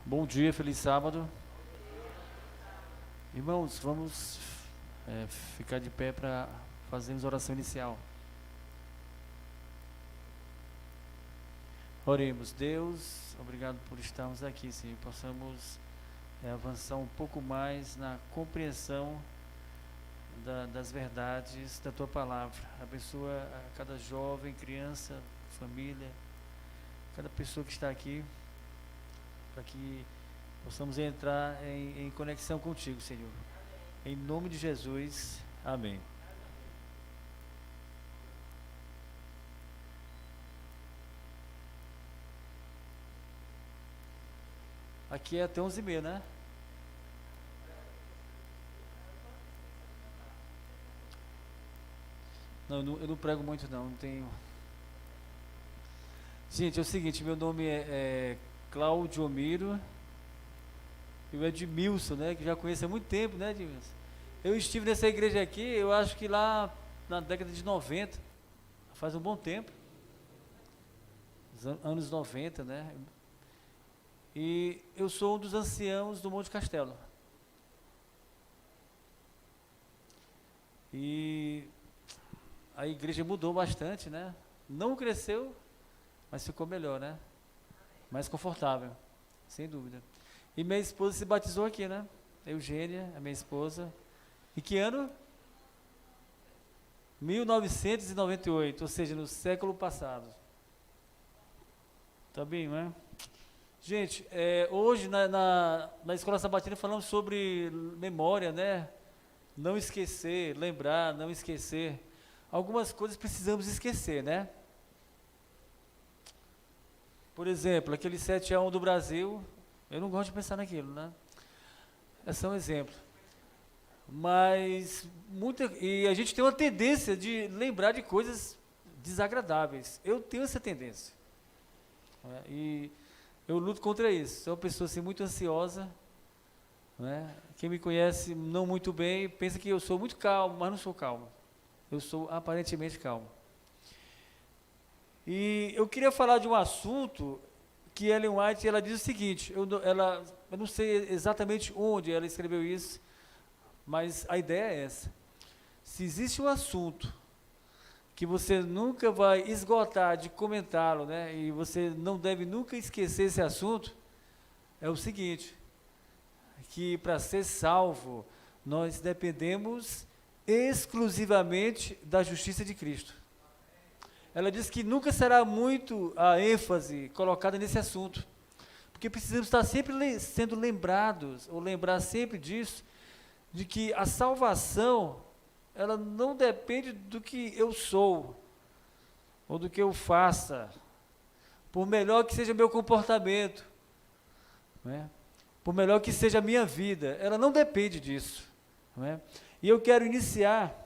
Bom dia, feliz sábado. Irmãos, vamos ficar de pé para fazermos a oração inicial. Oremos. Deus, obrigado por estarmos aqui, Senhor. Possamos avançar um pouco mais na compreensão das verdades da Tua Palavra. Abençoa a cada jovem, criança, família, cada pessoa que está aqui, para que possamos entrar em conexão contigo, Senhor. Em nome de Jesus, amém. Aqui é até 11h30, né? Não, eu não prego muito não tenho... Gente, é o seguinte, meu nome é Cláudio Miro. Eu Edmilson, né, que já conheço há muito tempo, né, Edmilson? Eu estive nessa igreja aqui, eu acho que lá na década de 90, faz um bom tempo, anos 90, né? E eu sou um dos anciãos do Monte Castelo. E a igreja mudou bastante, né? Não cresceu, mas ficou melhor, né? Mais confortável, sem dúvida. E minha esposa se batizou aqui, né? Eugênia, a minha esposa. Em que ano? 1998, ou seja, no século passado. Tá bem, né? Gente, hoje na Escola Sabatina falamos sobre memória, né? Não esquecer, lembrar, não esquecer. Algumas coisas precisamos esquecer, né? Por exemplo, aquele 7-1 do Brasil... Eu não gosto de pensar naquilo, né? É só um exemplo. Mas, e a gente tem uma tendência de lembrar de coisas desagradáveis. Eu tenho essa tendência. Né? E eu luto contra isso. Sou uma pessoa assim, muito ansiosa. Né? Quem me conhece não muito bem, pensa que eu sou muito calmo, mas não sou calmo. Eu sou aparentemente calmo. E eu queria falar de um assunto... que Ellen White, ela diz o seguinte, eu não sei exatamente onde ela escreveu isso, mas a ideia é essa. Se existe um assunto que você nunca vai esgotar de comentá-lo, né, e você não deve nunca esquecer esse assunto, é o seguinte, que para ser salvo, nós dependemos exclusivamente da justiça de Cristo. Ela diz que nunca será muito a ênfase colocada nesse assunto, porque precisamos estar sempre sendo lembrados, ou lembrar sempre disso, de que a salvação, ela não depende do que eu sou, ou do que eu faça, por melhor que seja meu comportamento, né? Por melhor que seja a minha vida, ela não depende disso. Né? E eu quero iniciar...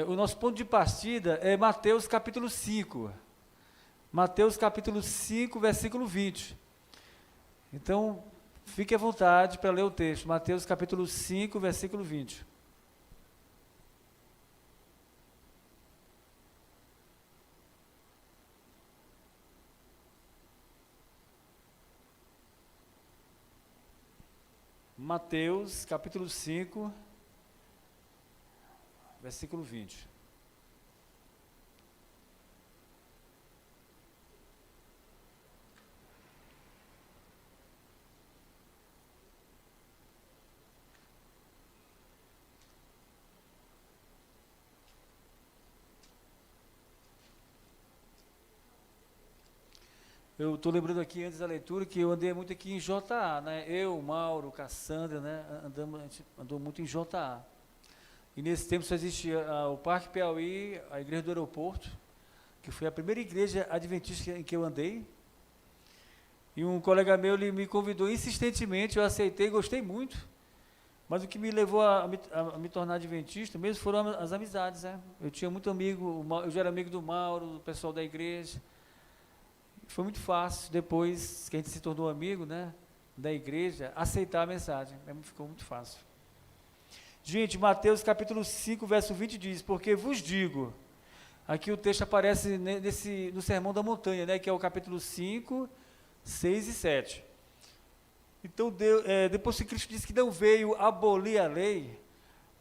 o nosso ponto de partida é Mateus capítulo 5. Mateus capítulo 5, versículo 20. Então, fique à vontade para ler o texto. Mateus capítulo 5, versículo 20. Mateus capítulo 5, versículo 20. Eu estou lembrando aqui, antes da leitura, que eu andei muito aqui em JA, né? Eu, Mauro, Cassandra, né? A gente andou muito em JA. E nesse tempo só existia o Parque Piauí, a Igreja do Aeroporto, que foi a primeira igreja adventista em que eu andei. E um colega meu, ele me convidou insistentemente, eu aceitei, gostei muito. Mas o que me levou a me tornar adventista mesmo foram as amizades, né? Eu tinha muito amigo, eu já era amigo do Mauro, do pessoal da igreja. Foi muito fácil, depois que a gente se tornou amigo, né, da igreja, aceitar a mensagem. Ficou muito fácil. Gente, Mateus capítulo 5, verso 20 diz, porque vos digo, aqui o texto aparece no Sermão da Montanha, né, que é o capítulo 5, 6 e 7. Então, depois que Cristo disse que não veio abolir a lei,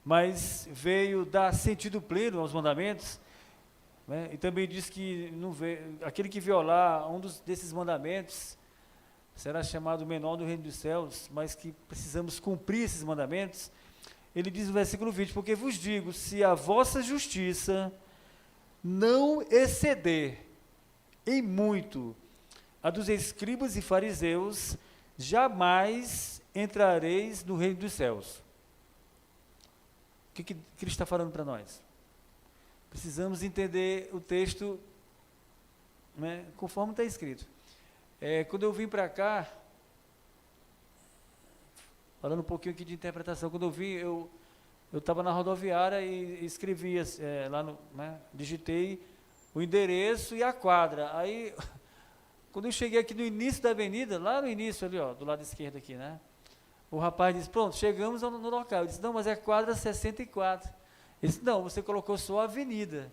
mas veio dar sentido pleno aos mandamentos, né? E também diz que não veio, aquele que violar desses mandamentos será chamado menor do reino dos céus, mas que precisamos cumprir esses mandamentos. Ele diz no versículo 20, porque vos digo, se a vossa justiça não exceder em muito a dos escribas e fariseus, jamais entrareis no reino dos céus. O que Cristo está falando para nós? Precisamos entender o texto, né, conforme está escrito. Quando eu vim para cá, falando um pouquinho aqui de interpretação, quando eu vim, eu estava na rodoviária e escrevi, lá digitei o endereço e a quadra. Aí, quando eu cheguei aqui no início da avenida, lá no início ali, ó, do lado esquerdo aqui, né? O rapaz disse, pronto, chegamos no local. Eu disse, não, mas é quadra 64. Ele disse, não, você colocou só a avenida.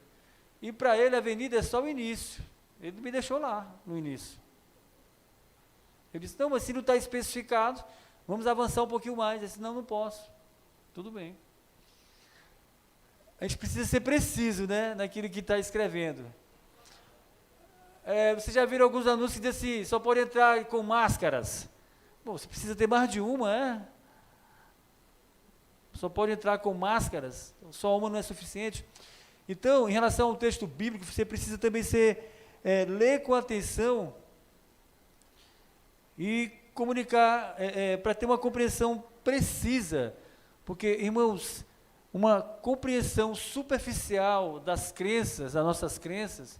E para ele a avenida é só o início. Ele me deixou lá, no início. Eu disse, não, mas se não está especificado, vamos avançar um pouquinho mais. Ele disse, não posso. Tudo bem. A gente precisa ser preciso, né, naquilo que está escrevendo. Vocês já viram alguns anúncios que dizem assim, só pode entrar com máscaras. Bom, você precisa ter mais de uma, Só pode entrar com máscaras, só uma não é suficiente. Então, em relação ao texto bíblico, você precisa também ler com atenção e comunicar, para ter uma compreensão precisa, porque, irmãos, uma compreensão superficial das crenças, das nossas crenças,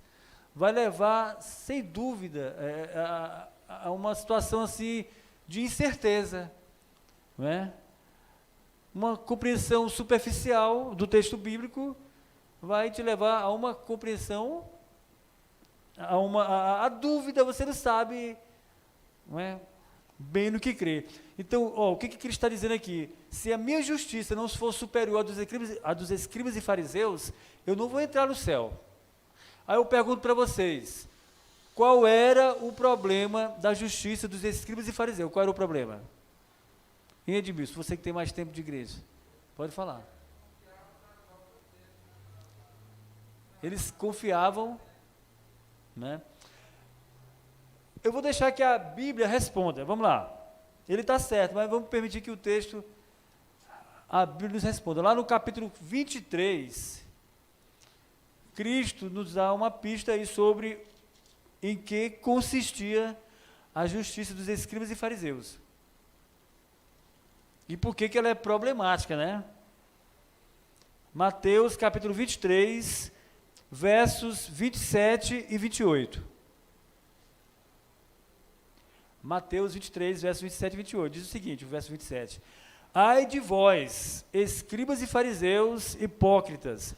vai levar, sem dúvida, a uma situação assim de incerteza, não é? Uma compreensão superficial do texto bíblico vai te levar a uma compreensão, a dúvida, você não sabe, não é, bem no que crer. Então, o que Cristo está dizendo aqui? Se a minha justiça não for superior à dos escribas e fariseus, eu não vou entrar no céu. Aí eu pergunto para vocês, qual era o problema da justiça dos escribas e fariseus? Qual era o problema? E Edmilson, você que tem mais tempo de igreja, pode falar. Eles confiavam, né? Eu vou deixar que a Bíblia responda, vamos lá. Ele está certo, mas vamos permitir que o texto, a Bíblia nos responda. Lá no capítulo 23, Cristo nos dá uma pista aí sobre em que consistia a justiça dos escribas e fariseus. E por que ela é problemática, né? Mateus capítulo 23, versos 27 e 28. Mateus 23, versos 27 e 28. Diz o seguinte, o verso 27. Ai de vós, escribas e fariseus hipócritas,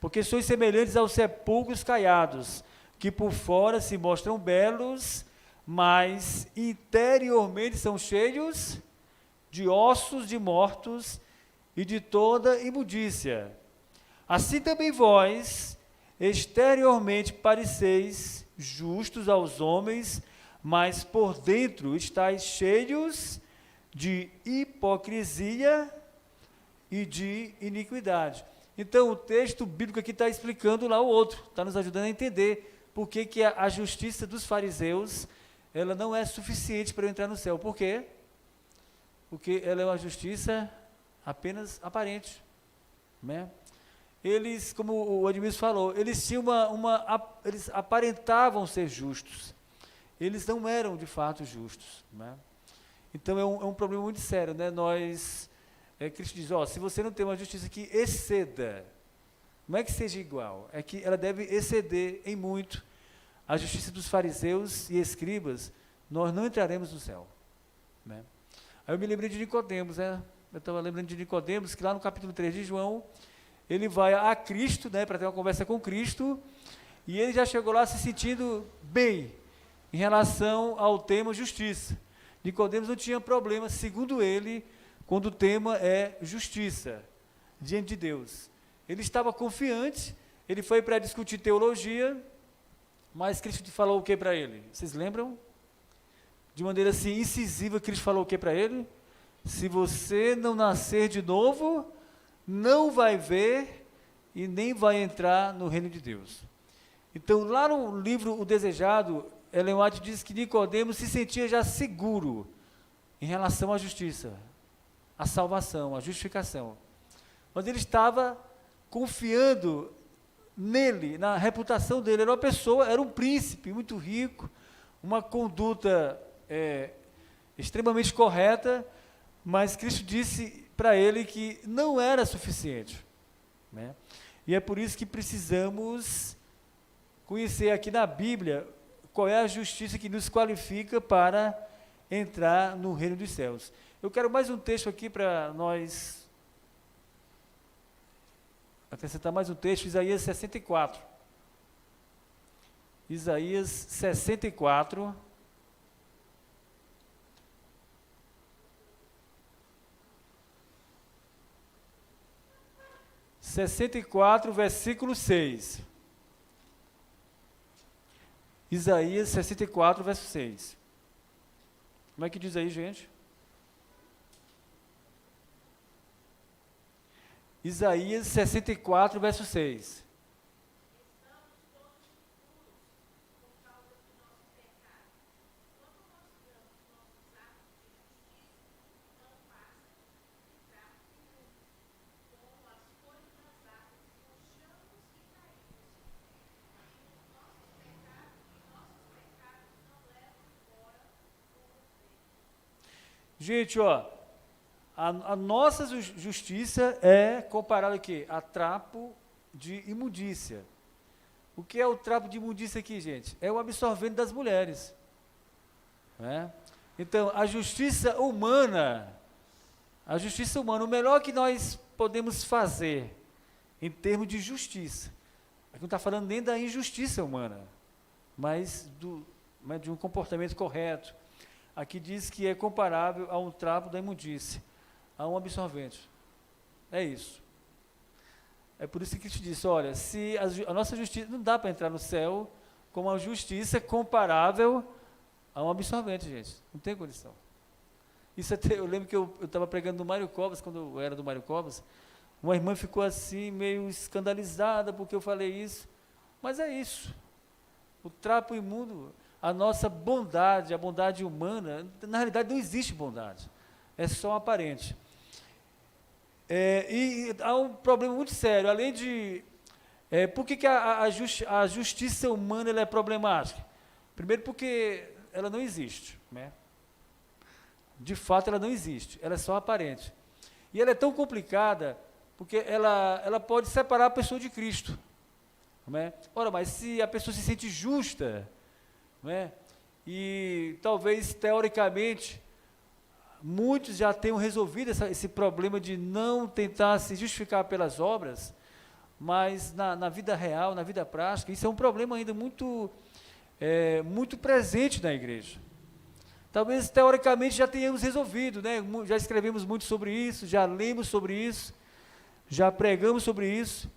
porque sois semelhantes aos sepulcros caiados, que por fora se mostram belos, mas interiormente são cheios de ossos de mortos e de toda imundícia. Assim também vós, exteriormente pareceis justos aos homens, mas por dentro estáis cheios de hipocrisia e de iniquidade. Então, o texto bíblico aqui está explicando lá o outro, está nos ajudando a entender por que a justiça dos fariseus, ela não é suficiente para eu entrar no céu. Por quê? Porque ela é uma justiça apenas aparente, né? Eles, como o Edmilson falou, eles tinham eles aparentavam ser justos, eles não eram de fato justos, né? Então é um problema muito sério, né? Cristo diz, se você não tem uma justiça que exceda, não é que seja igual, é que ela deve exceder em muito a justiça dos fariseus e escribas, nós não entraremos no céu, né? Aí eu me lembrei de Nicodemos, né? Eu estava lembrando de Nicodemos, que lá no capítulo 3 de João, ele vai a Cristo, né, para ter uma conversa com Cristo, e ele já chegou lá se sentindo bem em relação ao tema justiça. Nicodemos não tinha problema, segundo ele, quando o tema é justiça diante de Deus. Ele estava confiante, ele foi para discutir teologia, mas Cristo falou o que para ele? Vocês lembram? de maneira assim incisiva, Cristo falou o que para ele? Se você não nascer de novo, não vai ver e nem vai entrar no reino de Deus. Então, lá no livro O Desejado, Ellen White diz que Nicodemos se sentia já seguro em relação à justiça, à salvação, à justificação. Mas ele estava confiando nele, na reputação dele. Era uma pessoa, era um príncipe muito rico, uma conduta extremamente correta, mas Cristo disse para ele que não era suficiente, né? E é por isso que precisamos conhecer aqui na Bíblia qual é a justiça que nos qualifica para entrar no reino dos céus. Eu quero mais um texto aqui para nós acrescentar mais um texto, Isaías 64. Isaías 64. Versículo 6. Isaías 64, verso 6. Como é que diz aí, gente? Isaías 64, verso 6. Gente, ó, a nossa justiça é comparada aqui a trapo de imundícia. O que é o trapo de imundícia aqui, gente? É o absorvente das mulheres, né? Então, a justiça humana, o melhor que nós podemos fazer em termos de justiça, aqui não está falando nem da injustiça humana, mas de um comportamento correto. Aqui diz que é comparável a um trapo da imundícia, a um absorvente. É isso. É por isso que Cristo disse, olha, se a nossa justiça, não dá para entrar no céu com uma justiça comparável a um absorvente, gente. Não tem condição. Isso até, eu lembro que eu estava pregando no Mário Covas, quando eu era do Mário Covas, uma irmã ficou assim, meio escandalizada porque eu falei isso. Mas é isso. O trapo imundo, a nossa bondade, a bondade humana, na realidade não existe bondade, é só aparente. E há um problema muito sério, além de... por que a justiça humana ela é problemática? Primeiro porque ela não existe, né? De fato ela não existe, ela é só aparente. E ela é tão complicada porque ela pode separar a pessoa de Cristo, né? Ora, mas se a pessoa se sente justa, né? E talvez teoricamente muitos já tenham resolvido esse problema de não tentar se justificar pelas obras, mas na vida real, na vida prática, isso é um problema ainda muito presente na igreja. Talvez teoricamente já tenhamos resolvido, né? Já escrevemos muito sobre isso, já lemos sobre isso, já pregamos sobre isso,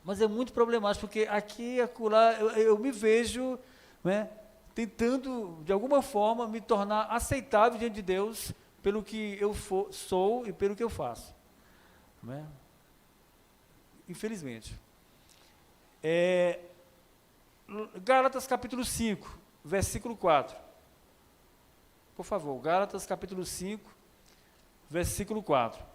mas é muito problemático, porque aqui e acolá eu me vejo, né, tentando, de alguma forma, me tornar aceitável diante de Deus pelo que eu sou e pelo que eu faço, né? Infelizmente. Gálatas capítulo 5, versículo 4. Por favor, Gálatas capítulo 5, versículo 4.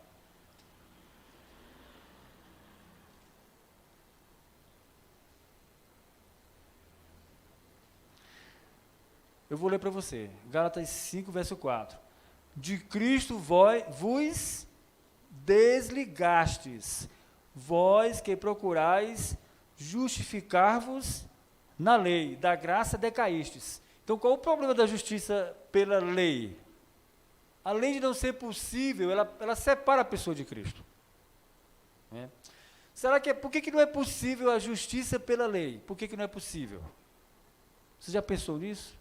Eu vou ler para você, Gálatas 5, verso 4. De Cristo vos desligastes, vós que procurais justificar-vos na lei, da graça decaístes. Então, qual o problema da justiça pela lei? Além de não ser possível, ela separa a pessoa de Cristo, né? Por que não é possível a justiça pela lei? Por que não é possível? Você já pensou nisso?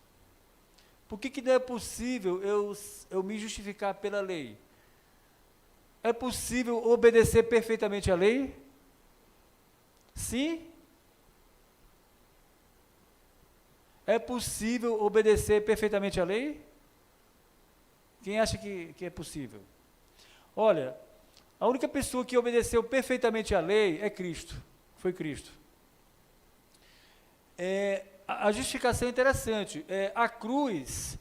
Por que não é possível eu me justificar pela lei? É possível obedecer perfeitamente à lei? Sim? É possível obedecer perfeitamente à lei? Quem acha que é possível? Olha, a única pessoa que obedeceu perfeitamente à lei é Cristo. Foi Cristo. A justificação é interessante. A cruz,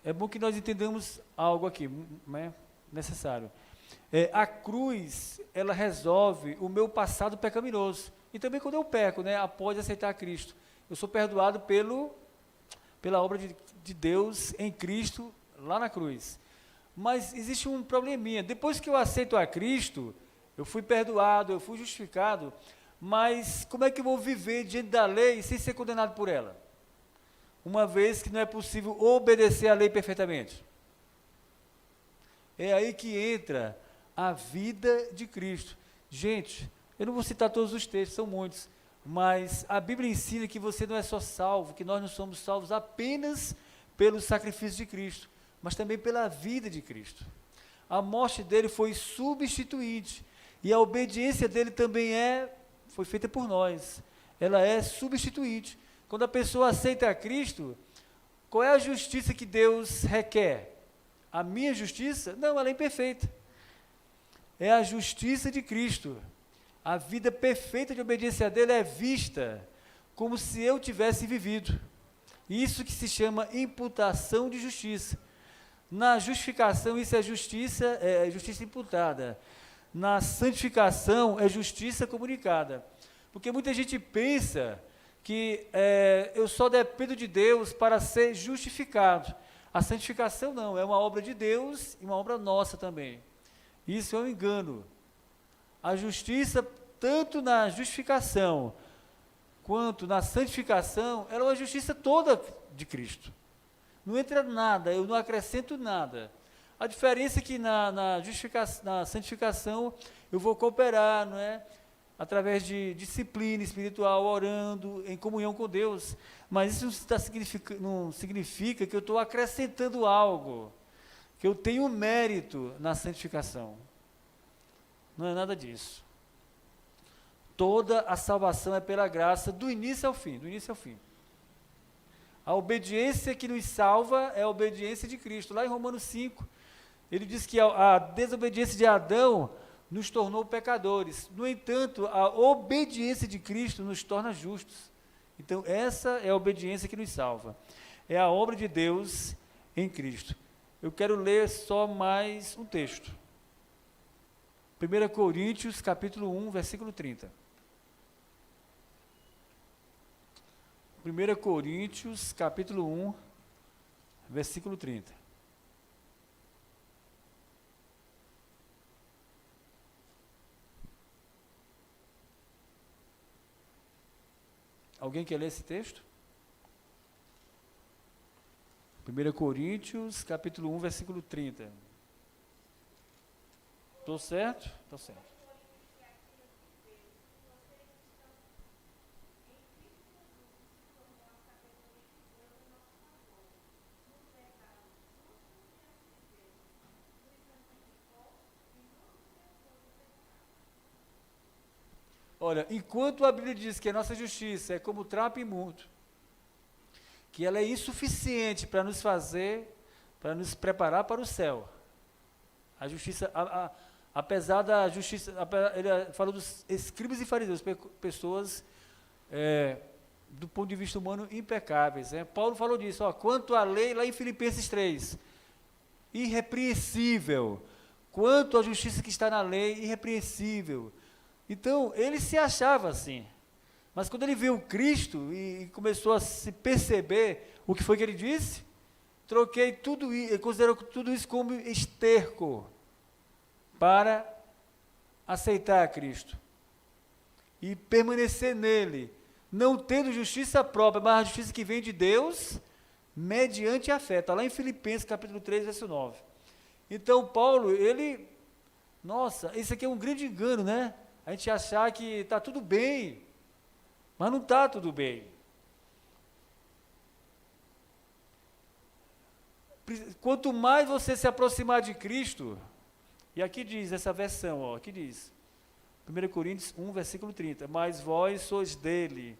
é bom que nós entendamos algo aqui, né, necessário. A cruz, ela resolve o meu passado pecaminoso. E também quando eu peco, né, após aceitar Cristo. Eu sou perdoado pela obra de Deus em Cristo, lá na cruz. Mas existe um probleminha. Depois que eu aceito a Cristo, eu fui perdoado, eu fui justificado, mas como é que eu vou viver diante da lei sem ser condenado por ela? Uma vez que não é possível obedecer à lei perfeitamente. É aí que entra a vida de Cristo. Gente, eu não vou citar todos os textos, são muitos, mas a Bíblia ensina que você não é só salvo, que nós não somos salvos apenas pelo sacrifício de Cristo, mas também pela vida de Cristo. A morte dele foi substituinte, e a obediência dele também foi feita por nós. Ela é substituinte. Quando a pessoa aceita a Cristo, qual é a justiça que Deus requer? A minha justiça? Não, ela é imperfeita. É a justiça de Cristo. A vida perfeita de obediência dele é vista como se eu tivesse vivido. Isso que se chama imputação de justiça. Na justificação, isso é justiça imputada. Na santificação, é justiça comunicada. Porque muita gente pensa que eu só dependo de Deus para ser justificado. A santificação não, é uma obra de Deus e uma obra nossa também. Isso é um engano. A justiça, tanto na justificação quanto na santificação, ela é uma justiça toda de Cristo. Não entra nada, eu não acrescento nada. A diferença é que na santificação eu vou cooperar, não é? Através de disciplina espiritual, orando, em comunhão com Deus. Mas isso não significa que eu estou acrescentando algo, que eu tenho mérito na santificação. Não é nada disso. Toda a salvação é pela graça, do início ao fim, do início ao fim. A obediência que nos salva é a obediência de Cristo. Lá em Romanos 5, ele diz que a desobediência de Adão nos tornou pecadores. No entanto, a obediência de Cristo nos torna justos. Então, essa é a obediência que nos salva. É a obra de Deus em Cristo. Eu quero ler só mais um texto. 1 Coríntios, capítulo 1, versículo 30. 1 Coríntios, capítulo 1, versículo 30. Alguém quer ler esse texto? 1 Coríntios, capítulo 1, versículo 30. Estou certo? Estou certo. Olha, enquanto a Bíblia diz que a nossa justiça é como trapo imundo, que ela é insuficiente para nos preparar para o céu. A justiça, apesar da justiça, ele falou dos escribas e fariseus, pessoas, do ponto de vista humano, impecáveis. Paulo falou disso, quanto à lei, lá em Filipenses 3, irrepreensível, quanto à justiça que está na lei, irrepreensível. Então, ele se achava assim, mas quando ele viu Cristo e começou a se perceber, o que foi que ele disse? Troquei tudo isso, ele considerou tudo isso como esterco para aceitar a Cristo e permanecer nele, não tendo justiça própria, mas a justiça que vem de Deus, mediante a fé. Está lá em Filipenses capítulo 3, verso 9. Então, Paulo, isso aqui é um grande engano, né? A gente achar que está tudo bem, mas não está tudo bem. Quanto mais você se aproximar de Cristo, e aqui diz essa versão, aqui diz, 1 Coríntios 1, versículo 30, mas vós sois dele,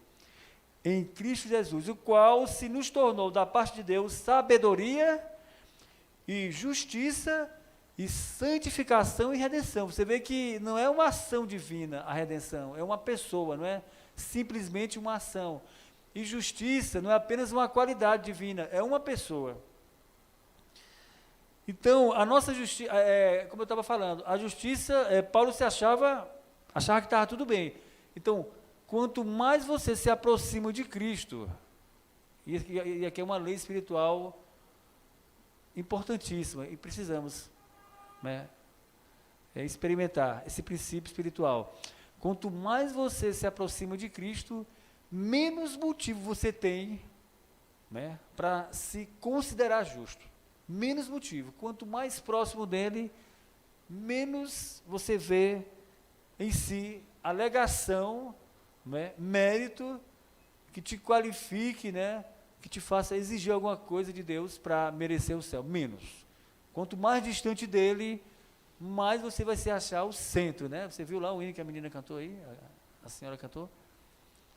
em Cristo Jesus, o qual se nos tornou da parte de Deus sabedoria e justiça e santificação e redenção. Você vê que não é uma ação divina a redenção, é uma pessoa, não é simplesmente uma ação. E justiça não é apenas uma qualidade divina, é uma pessoa. Então, a nossa justiça, como eu estava falando, a justiça, Paulo achava que estava tudo bem. Então, quanto mais você se aproxima de Cristo, e aqui é uma lei espiritual importantíssima, e precisamos, né, experimentar esse princípio espiritual. Quanto mais você se aproxima de Cristo, menos motivo você tem, né, para se considerar justo. Menos motivo. Quanto mais próximo dele, menos você vê em si alegação, né, mérito que te qualifique, né, que te faça exigir alguma coisa de Deus para merecer o céu. Menos. Quanto mais distante dele, mais você vai se achar o centro, né? Você viu lá o hino que a menina cantou aí? A senhora cantou?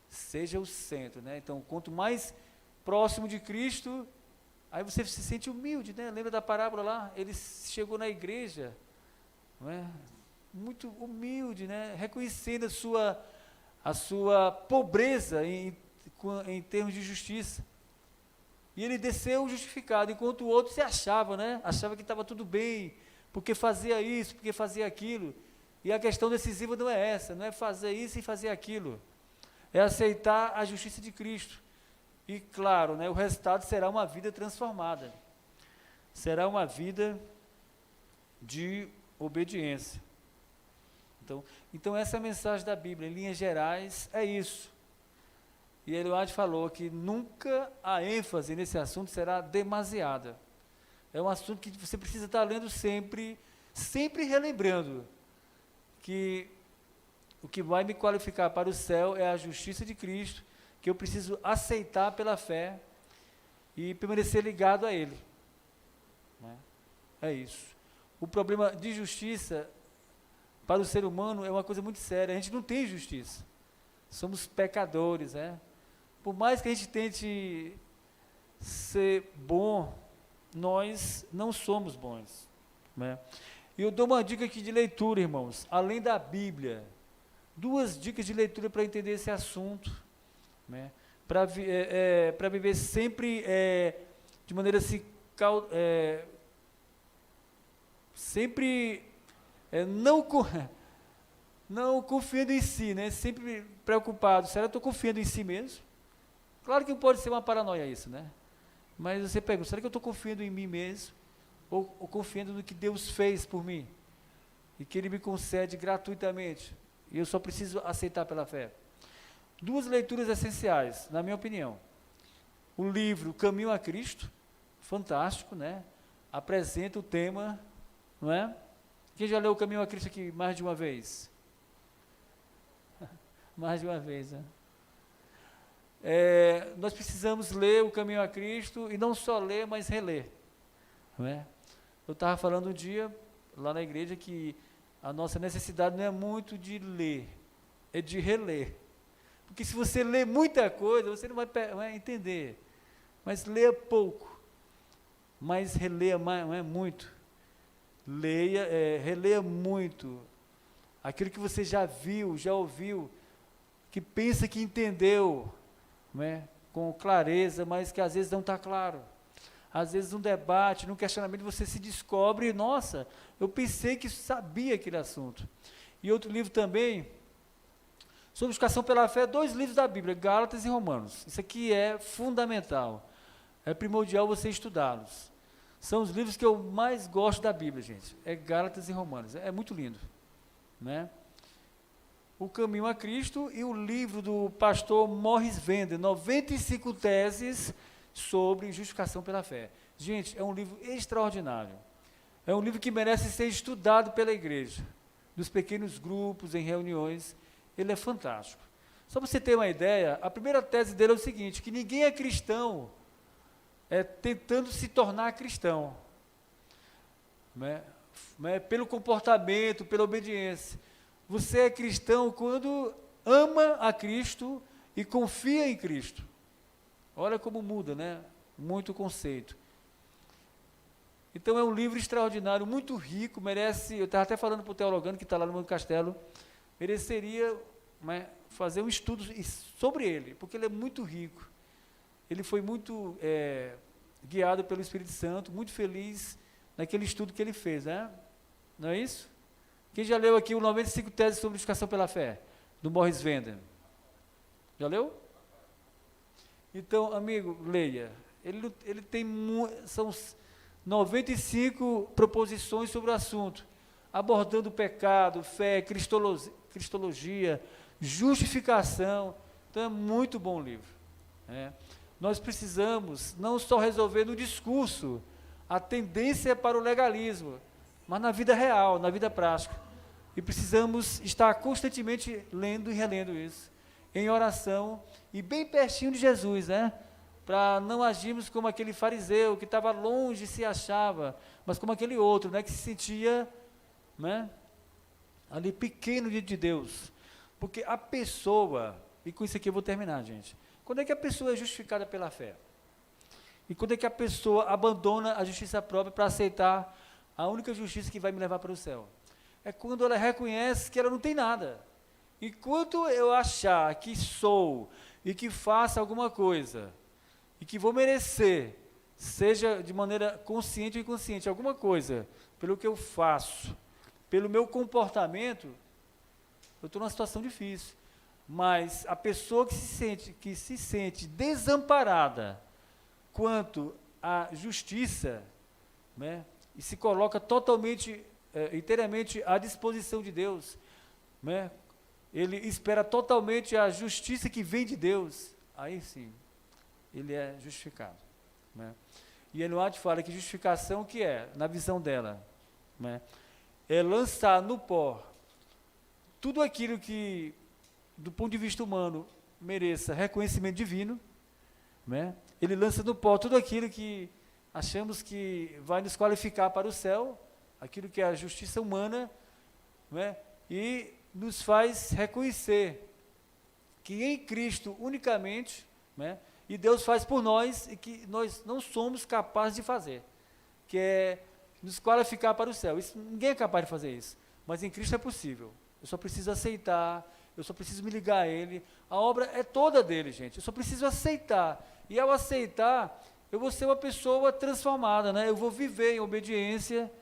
Seja o centro, né? Então, quanto mais próximo de Cristo, aí você se sente humilde, né? Lembra da parábola lá? Ele chegou na igreja, não é? Muito humilde, né? Reconhecendo a sua pobreza em termos de justiça. E ele desceu justificado, enquanto o outro se achava, né? Achava que estava tudo bem, porque fazia isso, porque fazia aquilo. E a questão decisiva não é essa, não é fazer isso e fazer aquilo. É aceitar a justiça de Cristo. E claro, né, o resultado será uma vida transformada. Será uma vida de obediência. Então essa é a mensagem da Bíblia, em linhas gerais, é isso. E Eliade falou que nunca a ênfase nesse assunto será demasiada. É um assunto que você precisa estar lendo sempre, sempre relembrando que o que vai me qualificar para o céu é a justiça de Cristo, que eu preciso aceitar pela fé e permanecer ligado a Ele. Né? É isso. O problema de justiça para o ser humano é uma coisa muito séria. A gente não tem justiça. Somos pecadores, né? Por mais que a gente tente ser bom, nós não somos bons. Né? E eu dou uma dica aqui de leitura, irmãos, além da Bíblia. 2 dicas de leitura para entender esse assunto, né? Para viver sempre de maneira assim, sempre não confiando em si, né? Sempre preocupado. Será que eu estou confiando em si mesmo? Claro que pode ser uma paranoia isso, né? Mas você pergunta, será que eu estou confiando em mim mesmo? Ou confiando no que Deus fez por mim? E que Ele me concede gratuitamente? E eu só preciso aceitar pela fé. 2 leituras essenciais, na minha opinião. O livro Caminho a Cristo, fantástico, né? Apresenta o tema, não é? Quem já leu o Caminho a Cristo aqui mais de uma vez? Mais de uma vez, né? Nós precisamos ler o Caminho a Cristo, e não só ler, mas reler. Não é? Eu estava falando um dia, lá na igreja, que a nossa necessidade não é muito de ler, é de reler. Porque se você ler muita coisa, você não vai entender. Mas leia pouco, mas releia muito. Releia muito. Aquilo que você já viu, já ouviu, que pensa que entendeu, né, com clareza, mas que às vezes não está claro. Às vezes num debate, num questionamento, você se descobre, nossa, eu pensei que sabia aquele assunto. E outro livro também, sobre educação pela fé, 2 livros da Bíblia, Gálatas e Romanos. Isso aqui é fundamental. É primordial você estudá-los. São os livros que eu mais gosto da Bíblia, gente. É Gálatas e Romanos. É muito lindo. Né? O Caminho a Cristo e o livro do pastor Morris Vender, 95 teses sobre justificação pela fé. Gente, é um livro extraordinário. É um livro que merece ser estudado pela igreja, nos pequenos grupos, em reuniões. Ele é fantástico. Só para você ter uma ideia, a primeira tese dele é o seguinte, que ninguém é cristão tentando se tornar cristão. Né? Pelo comportamento, pela obediência. Você é cristão quando ama a Cristo e confia em Cristo. Olha como muda, né? Muito o conceito. Então é um livro extraordinário, muito rico, merece, eu estava até falando para o teologano que está lá no meu castelo, mereceria, né, fazer um estudo sobre ele, porque ele é muito rico. Ele foi muito guiado pelo Espírito Santo, muito feliz naquele estudo que ele fez, né? Não é isso? Quem já leu aqui o 95 Teses sobre Justificação pela Fé, do Morris Vender? Já leu? Então, amigo, leia. Ele tem, são 95 proposições sobre o assunto, abordando pecado, fé, cristologia, justificação. Então, é muito bom o livro. Né? Nós precisamos não só resolver no discurso a tendência para o legalismo, mas na vida real, na vida prática. E precisamos estar constantemente lendo e relendo isso, em oração e bem pertinho de Jesus, né? Para não agirmos como aquele fariseu que estava longe, se achava, mas como aquele outro, né? Que se sentia, né, ali pequeno diante de Deus. Porque a pessoa, e com isso aqui eu vou terminar, gente. Quando é que a pessoa é justificada pela fé? E quando é que a pessoa abandona a justiça própria para aceitar a única justiça que vai me levar para o céu? É quando ela reconhece que ela não tem nada. Enquanto eu achar que sou e que faço alguma coisa e que vou merecer, seja de maneira consciente ou inconsciente, alguma coisa, pelo que eu faço, pelo meu comportamento, eu estou numa situação difícil. Mas a pessoa que se sente desamparada quanto à justiça, né, e se coloca totalmente, inteiramente à disposição de Deus, né, ele espera totalmente a justiça que vem de Deus, aí sim, ele é justificado. Né? E Ellen White fala que justificação, o que é, na visão dela, né, é lançar no pó tudo aquilo que, do ponto de vista humano, mereça reconhecimento divino, né? Ele lança no pó tudo aquilo que achamos que vai nos qualificar para o céu, aquilo que é a justiça humana, né? E nos faz reconhecer que em Cristo unicamente, né, e Deus faz por nós e que nós não somos capazes de fazer, que é nos qualificar para o céu. Isso, ninguém é capaz de fazer isso, mas em Cristo é possível. Eu só preciso aceitar, eu só preciso me ligar a Ele. A obra é toda dele, gente. Eu só preciso aceitar. E ao aceitar, eu vou ser uma pessoa transformada, né? Eu vou viver em obediência.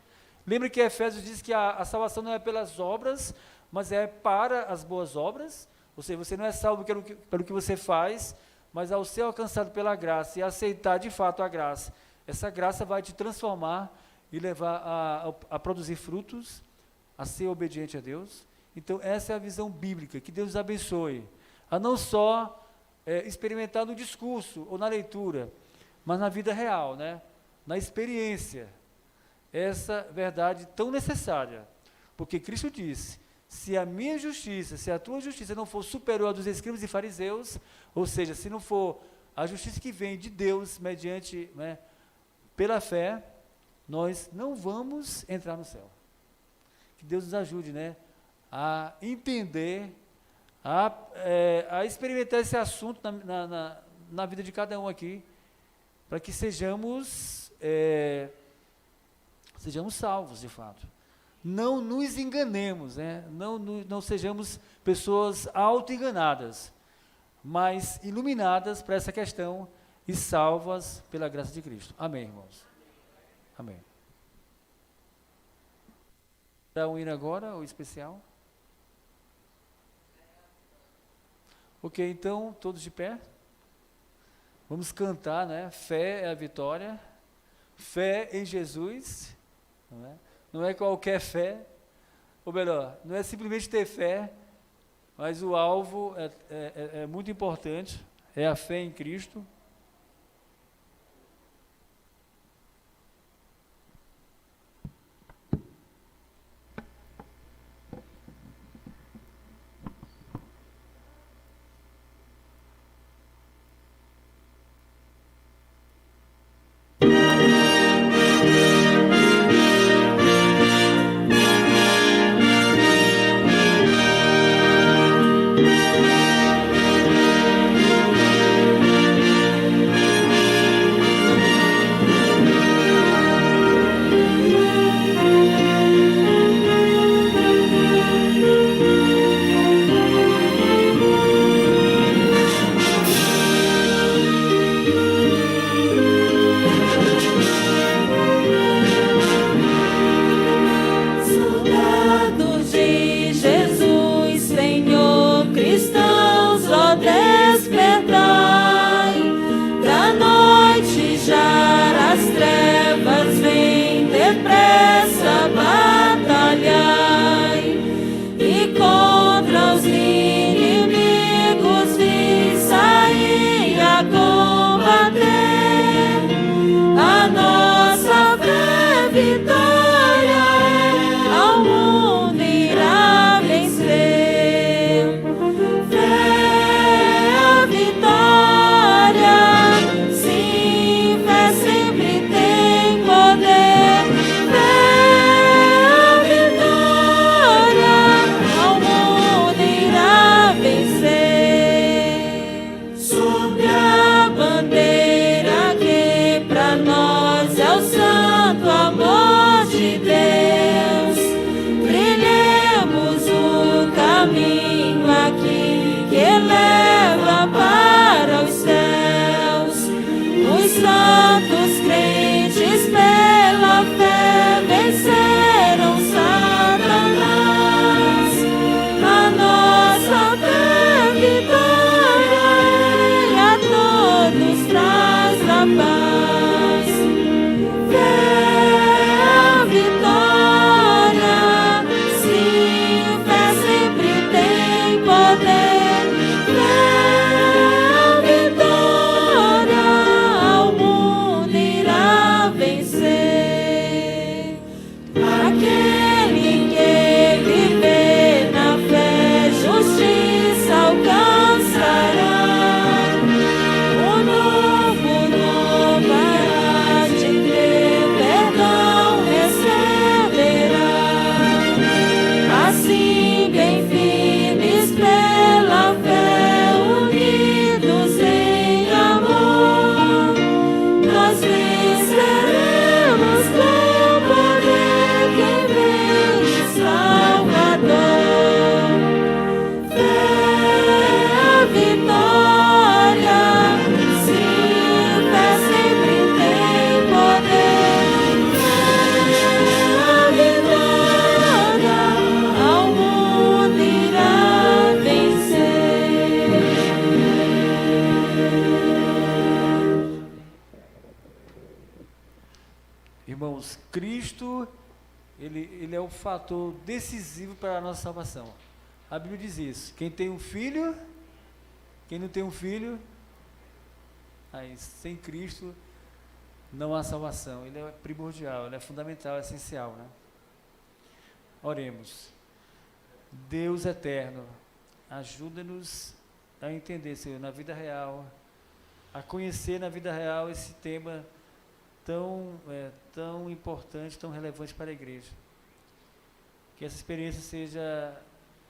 Lembra que Efésios diz que a salvação não é pelas obras, mas é para as boas obras. Ou seja, você não é salvo pelo que você faz, mas ao ser alcançado pela graça e aceitar de fato a graça, essa graça vai te transformar e levar a produzir frutos, a ser obediente a Deus. Então, essa é a visão bíblica, que Deus abençoe, a não só experimentar no discurso ou na leitura, mas na vida real, né? Na experiência, essa verdade tão necessária, porque Cristo disse, se a minha justiça, se a tua justiça não for superior à dos escribas e fariseus, ou seja, se não for a justiça que vem de Deus, mediante, né, pela fé, nós não vamos entrar no céu. Que Deus nos ajude, né, a entender, a experimentar esse assunto na vida de cada um aqui, para que sejamos salvos, de fato. Não nos enganemos, né? Não sejamos pessoas auto-enganadas, mas iluminadas para essa questão e salvas pela graça de Cristo. Amém, irmãos? Amém. Dá um hino agora, o especial? Ok, então, todos de pé. Vamos cantar, né? Fé é a vitória. Fé em Jesus. Não é qualquer fé. Ou melhor, não é simplesmente ter fé, mas o alvo é muito importante. É a fé em Cristo. vitória ao mundo irá vencer. Fé, a vitória, sim, fé sempre tem poder. Fé, a vitória ao mundo irá vencer. Sob a bandeira que pra nós é o santo amor de Deus, trilhemos o caminho aqui que leva para os céus. Os santos crentes pela fé venceram Satanás. A nossa fé vitória e a todos traz a paz. Fé, a vitória, sim, fé sempre tem poder. Fé, a vitória ao mundo irá vencer. Aquele que viver na fé, justiça alcançará. O novo nome há de ter, perdão receberá. Assim, bem firmes pela fé, unidos em amor, nós venceremos com o poder que vem do Salvador. Fé, a vitória, sim, fé sempre tem poder. Fé, a vitória ao mundo irá vencer. Irmãos, Cristo, ele é o fator decisivo para a nossa salvação. A Bíblia diz isso. Quem tem um filho, quem não tem um filho, aí sem Cristo não há salvação. Ele é primordial, ele é fundamental, é essencial, né? Oremos. Deus eterno, ajuda-nos a entender, Senhor, na vida real, a conhecer na vida real esse tema tão importante, tão relevante para a igreja. Que essa experiência seja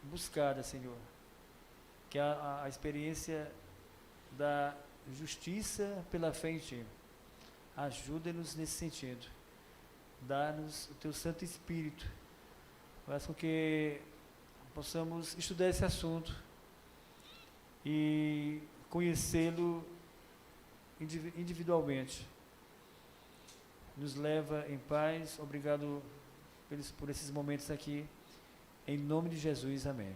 buscada, Senhor. Que a experiência da justiça pela fé em Ti. Ajuda-nos nesse sentido. Dá-nos o Teu Santo Espírito. Faz com que possamos estudar esse assunto e conhecê-lo individualmente. Nos leva em paz. Obrigado por esses momentos aqui. Em nome de Jesus, amém.